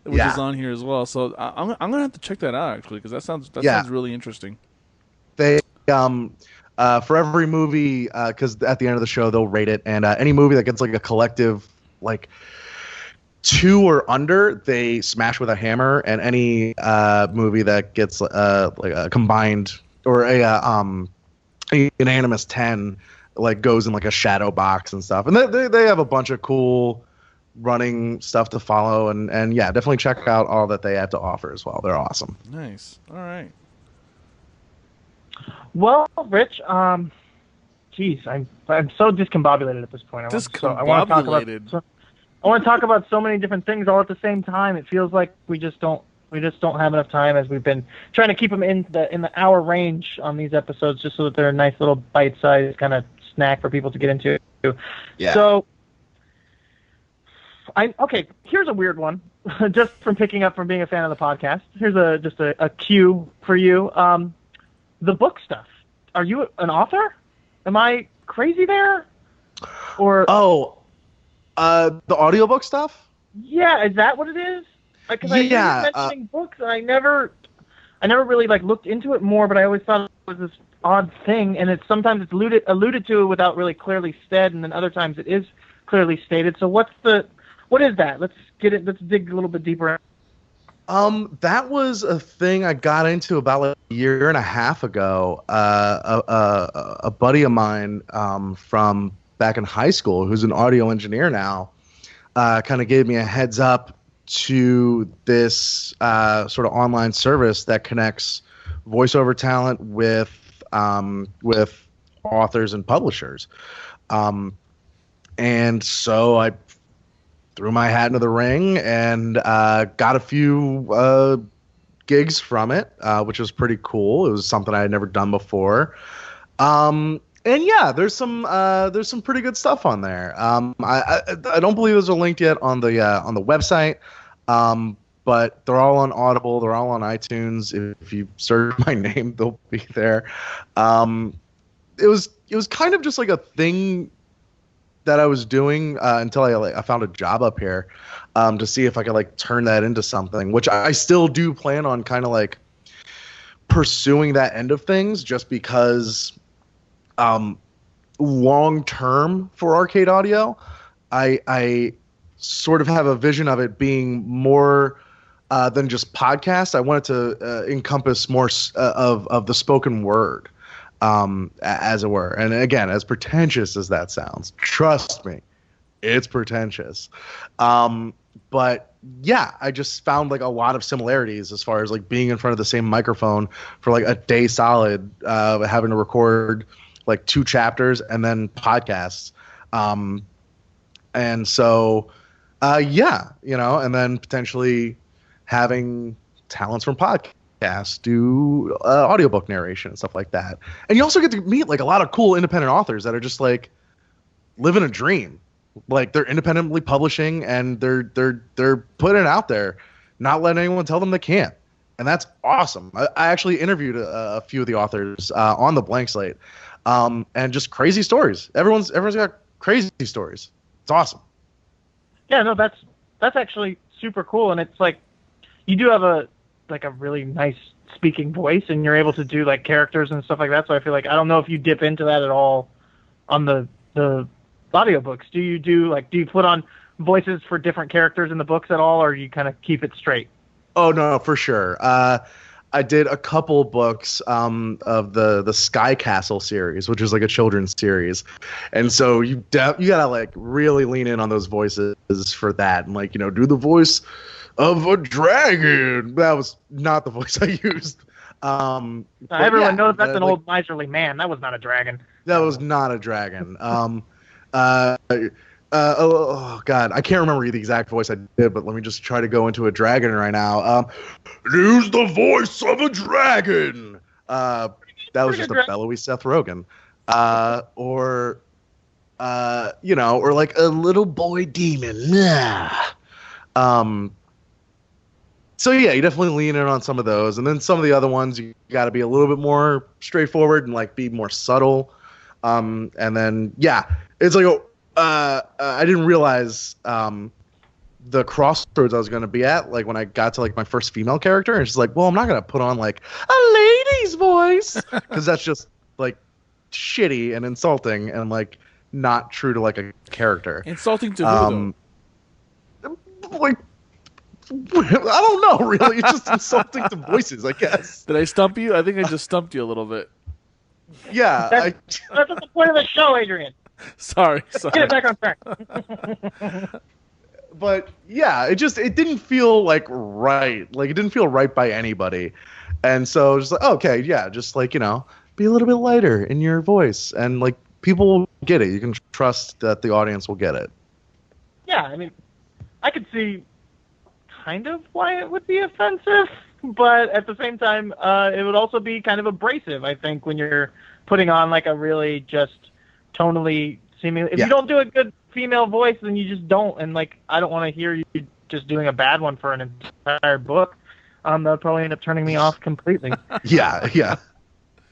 which is on here as well. So I'm gonna have to check that out actually because that sounds really interesting. They for every movie, because at the end of the show they'll rate it, and any movie that gets like a collective like 2 or under, they smash with a hammer, and any movie that gets like a combined or a unanimous 10 like goes in like a shadow box and stuff. And they have a bunch of cool running stuff to follow, and yeah, definitely check out all that they have to offer as well. They're awesome. Nice. All right. Well, Rich, geez, I'm so discombobulated at this point. I want to talk about so many different things all at the same time. It feels like we just don't have enough time, as we've been trying to keep them in the hour range on these episodes, just so that they're a nice little bite-sized kind of snack for people to get into. Yeah. So, here's a weird one, just from picking up from being a fan of the podcast. Here's a cue for you. The book stuff. Are you an author? Am I crazy there? Or the audiobook stuff? Yeah, is that what it is? Because I hear mentioning books, and I never really looked into it more. But I always thought it was this odd thing, and sometimes it's alluded to without really clearly said, and then other times it is clearly stated. So what is that? Let's dig a little bit deeper. That was a thing I got into about a year and a half ago. A buddy of mine from back in high school, who's an audio engineer now, kind of gave me a heads up to this sort of online service that connects voiceover talent with authors and publishers. And so I threw my hat into the ring and got a few gigs from it, which was pretty cool. It was something I had never done before. And yeah, there's some pretty good stuff on there. I don't believe there's a link yet on the website, but they're all on Audible. They're all on iTunes. If you search my name, they'll be there. It was kind of just like a thing that I was doing until I found a job up here, to see if I could turn that into something, which I still do plan on kind of pursuing that end of things, just because long term for arcade audio, I sort of have a vision of it being more than just podcast. I want it to encompass more of the spoken word, as it were. And again, as pretentious as that sounds, trust me, it's pretentious. But yeah, I just found a lot of similarities as far as being in front of the same microphone for a day solid, having to record 2 chapters and then podcasts. And so, yeah, and then potentially having talents from podcasts do audiobook narration and stuff like that. And you also get to meet a lot of cool independent authors that are just living a dream. They're independently publishing and they're putting it out there, not letting anyone tell them they can't. And that's awesome. I actually interviewed a few of the authors on the Blank Slate, and just crazy stories. Everyone's got crazy stories. It's awesome. Yeah, no, that's actually super cool, and it's you do have a really nice speaking voice, and you're able to do characters and stuff like that. So I feel I don't know if you dip into that at all on the audiobooks. Do you put on voices for different characters in the books at all, or you kind of keep it straight? Oh no, for sure. I did a couple books of the Sky Castle series, which is a children's series, and so you gotta really lean in on those voices for that, and do the voice of a dragon. That was not the voice I used. Everyone knows that's an old miserly man. That was not a dragon. That was not a dragon. Oh God, I can't remember the exact voice I did, but let me just try to go into a dragon right now. Use the voice of a dragon. That was just a bellowy Seth Rogen, or a little boy demon. So yeah, you definitely lean in on some of those, and then some of the other ones you got to be a little bit more straightforward and be more subtle. And then yeah, it's I didn't realize the crossroads I was going to be at, when I got to my first female character, and it's just well, I'm not going to put on a lady's voice, because that's just shitty and insulting and not true to a character. Insulting to who though? I don't know, really. It's just insulting to voices, I guess. Did I stump you? I think I just stumped you a little bit. Yeah. That's the point of the show, Adrian. Sorry. Get it back on track. But yeah, it didn't feel right. It didn't feel right by anybody. And so just okay, yeah, just be a little bit lighter in your voice, and like people will get it. You can trust that the audience will get it. Yeah, I mean, I could see kind of why it would be offensive, but at the same time, it would also be kind of abrasive, I think, when you're putting on like a really just tonally seemingly. If you don't do a good female voice, then you just don't. And like, I don't want to hear you just doing a bad one for an entire book. That'll probably end up turning me off completely. Yeah.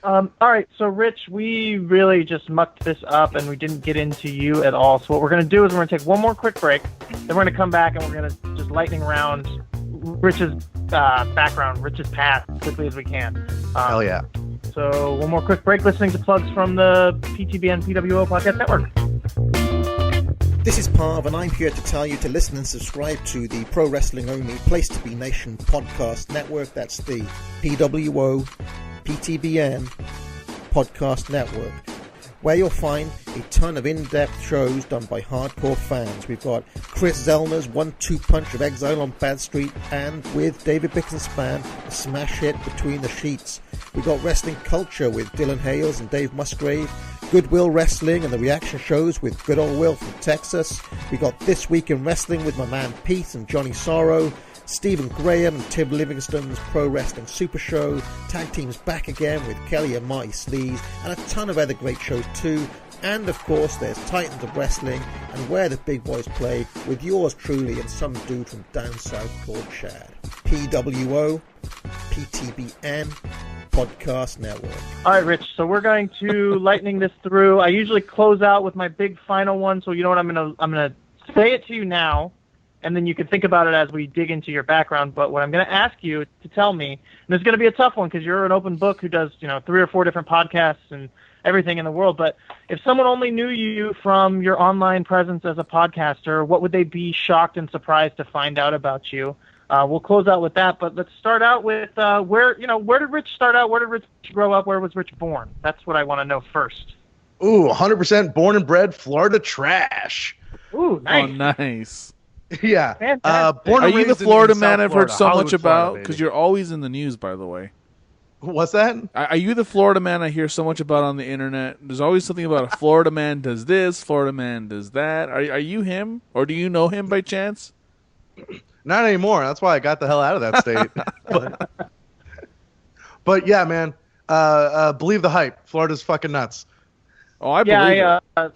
All right, so Rich, we really just mucked this up and we didn't get into you at all. So what we're going to do is we're going to take one more quick break, then we're going to come back and we're going to just lightning round Rich's background, Rich's past, as quickly as we can. Hell yeah. So one more quick break, listening to plugs from the PTBN PWO Podcast Network. This is Parv, and I'm here to tell you to listen and subscribe to the Pro Wrestling Only Place to Be Nation Podcast Network. That's the PWO PTBN Podcast Network, where you'll find a ton of in-depth shows done by hardcore fans. We've got Chris Zellner's 1-2 punch of Exile on Bad Street, and with David Bickenspan, a smash hit Between the Sheets. We've got Wrestling Culture with Dylan Hales and Dave Musgrave, Goodwill Wrestling and the reaction shows with Good Old Will from Texas. We got This Week in Wrestling with my man Pete and Johnny Sorrow, Stephen Graham and Tim Livingston's Pro Wrestling Super Show, Tag Teams Back Again with Kelly and Marty Sleaze, and a ton of other great shows too. And of course there's Titans of Wrestling and Where the Big Boys Play with yours truly and some dude from down south called Chad. PWO PTBN Podcast Network. All right, Rich, so we're going to lightning this through. I usually close out with my big final one, so you know what, I'm gonna say it to you now, and then you can think about it as we dig into your background. But what I'm going to ask you to tell me, and this is going to be a tough one because you're an open book who does 3 or 4 different podcasts and everything in the world, but if someone only knew you from your online presence as a podcaster, what would they be shocked and surprised to find out about you? We'll close out with that, but let's start out with where did Rich start out? Where did Rich grow up? Where was Rich born? That's what I want to know first. Ooh, 100% born and bred Florida trash. Ooh, nice. Oh, nice. Yeah. Are you the Florida man I've heard so much about? Hollywood, Because you're always in the news, by the way. What's that? Are you the Florida man I hear so much about on the internet? There's always something about a Florida man does this, Florida man does that. Are you him? Or do you know him by chance? Not anymore. That's why I got the hell out of that state. but yeah, man. Believe the hype. Florida's fucking nuts. Oh, I believe it.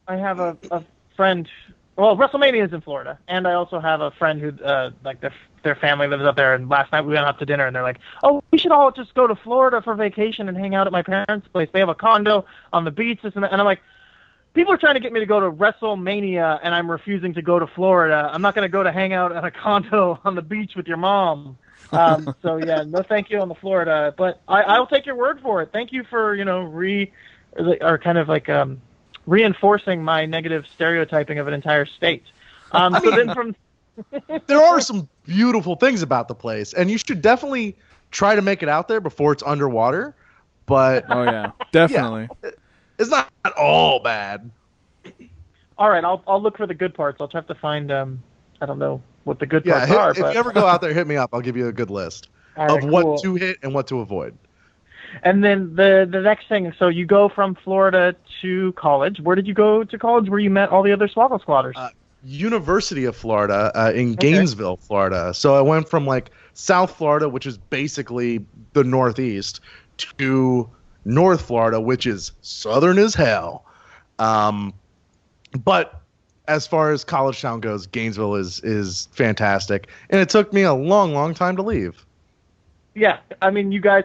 I have a friend. Well, WrestleMania is in Florida, and I also have a friend who, their family lives up there. And last night we went out to dinner, and they're like, "Oh, we should all just go to Florida for vacation and hang out at my parents' place. They have a condo on the beach." And I'm like, people are trying to get me to go to WrestleMania, and I'm refusing to go to Florida. I'm not going to go to hang out at a condo on the beach with your mom. So yeah, no thank you on the Florida. But I'll take your word for it. Thank you for reinforcing my negative stereotyping of an entire state. There are some beautiful things about the place, and you should definitely try to make it out there before it's underwater. But oh yeah, definitely. Yeah, it's not all bad. All right, I'll look for the good parts. I'll have to find I don't know what the good parts are. If you ever go out there, hit me up. I'll give you a good list of what to hit and what to avoid. And then the next thing, so you go from Florida to college. Where did you go to college where you met all the other Swoggle Squatters? University of Florida in Gainesville, Florida. So I went from South Florida, which is basically the Northeast, to North Florida, which is southern as hell. But as far as college town goes, Gainesville is fantastic. And it took me a long, long time to leave. Yeah, I mean, you guys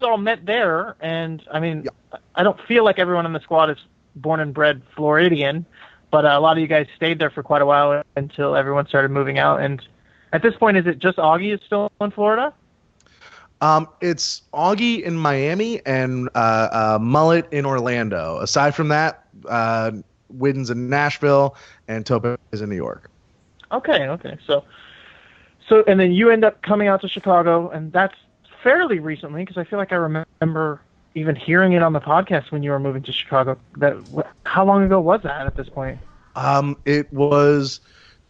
all met there, and I mean, yeah. I don't feel like everyone in the squad is born and bred Floridian, but a lot of you guys stayed there for quite a while until everyone started moving out. And at this point, is it just Augie is still in Florida? It's Augie in Miami and Mullet in Orlando. Aside from that, Widden's in Nashville and Topa is in New York. Okay. So, and then you end up coming out to Chicago, and that's fairly recently, because I feel like I remember even hearing it on the podcast when you were moving to Chicago. How long ago was that at this point? It was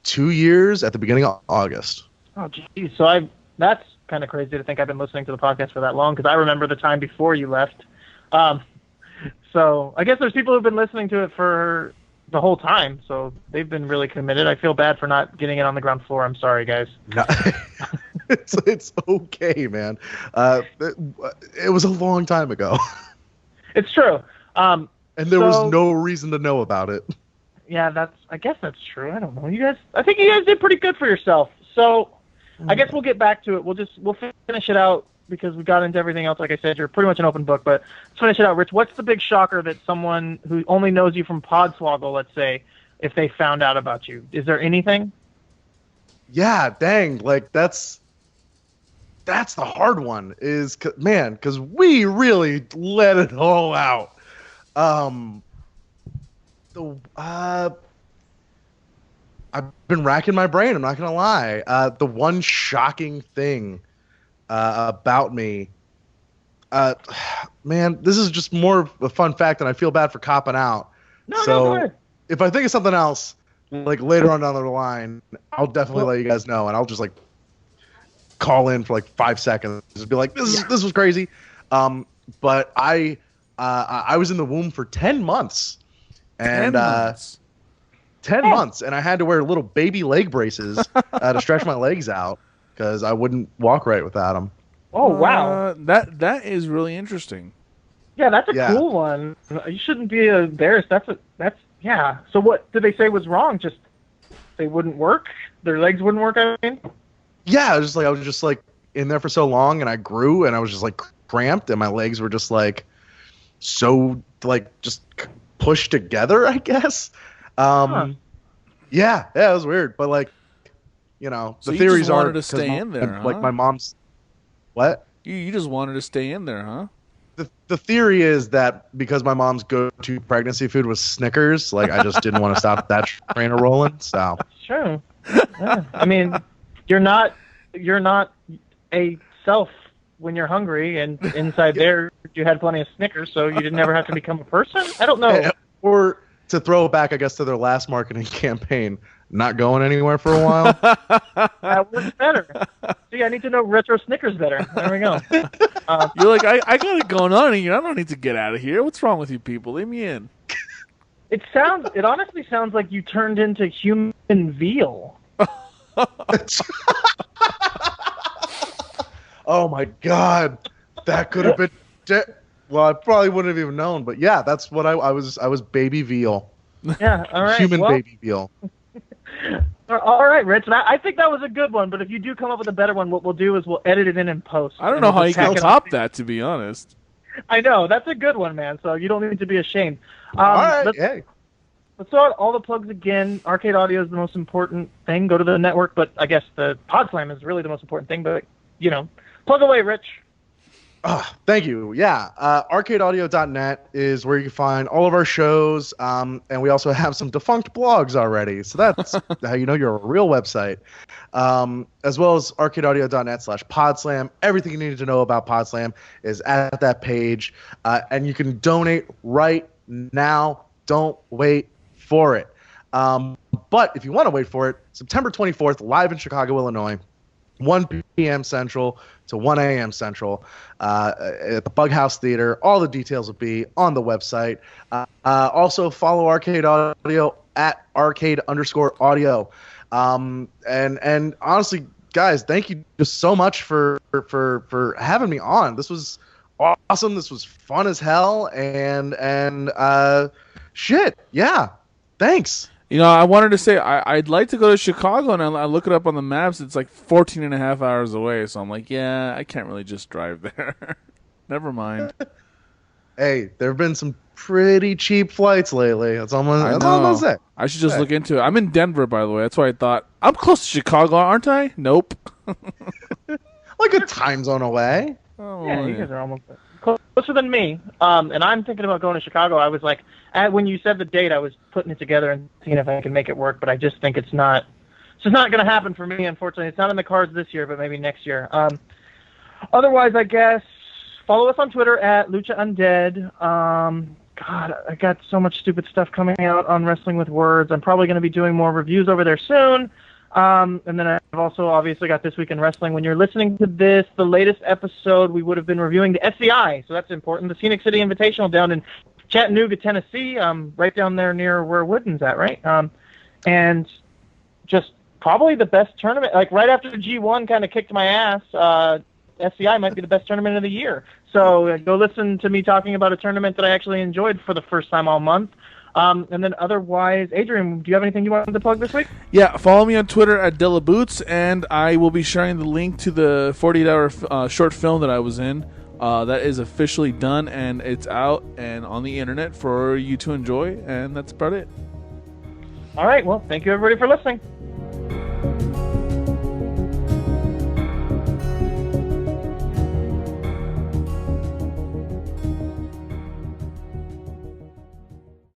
2 years at the beginning of August. Oh, geez. So that's kind of crazy to think I've been listening to the podcast for that long, because I remember the time before you left, So I guess there's people who've been listening to it for the whole time, so they've been really committed. I feel bad for not getting it on the ground floor. I'm sorry, guys. No, it's okay, man. It was a long time ago. It's true. And there was no reason to know about it. Yeah, I guess that's true. I don't know. I think you guys did pretty good for yourself. So I guess we'll get back to it. We'll finish it out because we got into everything else. Like I said, you're pretty much an open book, but let's finish it out. Rich, what's the big shocker that someone who only knows you from Podswoggle, let's say, if they found out about you? Is there anything? Yeah, dang. Like, that's the hard one because we really let it all out. I've been racking my brain. I'm not gonna lie. The one shocking thing about me, man, this is just more of a fun fact, and I feel bad for copping out. No, go ahead. If I think of something else, like later on down the line, I'll definitely let you guys know, and I'll just like call in for like 5 seconds, just be like, this was crazy. But I was in the womb for 10 months. And 10 months, and I had to wear little baby leg braces to stretch my legs out because I wouldn't walk right without them. Oh, wow. That is really interesting. Yeah, that's a cool one. You shouldn't be embarrassed. Yeah. So what did they say was wrong? Just they wouldn't work? Their legs wouldn't work, I mean? Yeah, I was just like in there for so long, and I grew, and I was just like cramped, and my legs were just like so like just pushed together, I guess. Yeah, it was weird, but like, the so theories are to stay in there, huh? Like my mom's. What? You just wanted to stay in there, huh? The theory is that because my mom's go-to pregnancy food was Snickers, like I just didn't want to stop that train rolling. So sure. Yeah. I mean, you're not a self when you're hungry, and inside there you had plenty of Snickers, so you didn't ever have to become a person. I don't know. Or to throw it back, I guess, to their last marketing campaign, not going anywhere for a while. That works better. See, I need to know retro Snickers better. There we go. You're like, I got it going on here. I don't need to get out of here. What's wrong with you people? Leave me in. It honestly sounds like you turned into human veal. Oh my God, that could have been. Well, I probably wouldn't have even known, but yeah, that's what I was. I was baby veal. Yeah, all right. Human baby veal. All right, Rich. I think that was a good one, but if you do come up with a better one, what we'll do is we'll edit it in post. I don't know how you can top that, to be honest. I know. That's a good one, man, so you don't need to be ashamed. All right, hey. Let's throw out all the plugs again. Arcade Audio is the most important thing. Go to the network, but I guess the Podslam is really the most important thing, but, plug away, Rich. Thank you. Yeah. Arcadeaudio.net is where you can find all of our shows. And we also have some defunct blogs already. So that's how you know you're a real website. As well as arcadeaudio.net/Podslam. Everything you need to know about Podslam is at that page. And you can donate right now. Don't wait for it. But if you want to wait for it, September 24th, live in Chicago, Illinois, 1 p.m. Central to 1 a.m. Central at the Bughouse Theater. All the details will be on the website. Also, follow Arcade Audio at arcade_audio. And honestly, guys, thank you just so much for having me on. This was awesome. This was fun as hell. And shit, yeah, thanks. I wanted to say I'd like to go to Chicago, and I look it up on the maps. It's like 14 and a half hours away, so I'm like, yeah, I can't really just drive there. Never mind. Hey, there have been some pretty cheap flights lately. That's all I'm going to say. I should just look into it. I'm in Denver, by the way. That's why I thought, I'm close to Chicago, aren't I? Nope. Like a time zone away. Oh, yeah, you guys are almost closer than me. And I'm thinking about going to Chicago. I was like, when you said the date, I was putting it together and seeing if I can make it work, but I just think it's just not going to happen for me, unfortunately. It's not in the cards this year, but maybe next year. Otherwise, I guess, follow us on Twitter at Lucha Undead. God, I got so much stupid stuff coming out on Wrestling with Words. I'm probably going to be doing more reviews over there soon. And then I've also obviously got This Week in Wrestling. When you're listening to this, the latest episode, we would have been reviewing the SCI, so that's important. The Scenic City Invitational down in Chattanooga, Tennessee, right down there near where Wooden's at, right? And just probably the best tournament. Like right after G1 kind of kicked my ass, SCI might be the best tournament of the year. So go listen to me talking about a tournament that I actually enjoyed for the first time all month. And then otherwise, Adrian, do you have anything you wanted to plug this week? Yeah, follow me on Twitter at DellaBoots, and I will be sharing the link to the 48-hour short film that I was in. That is officially done, and it's out and on the internet for you to enjoy, and that's about it. All right, well, thank you everybody for listening.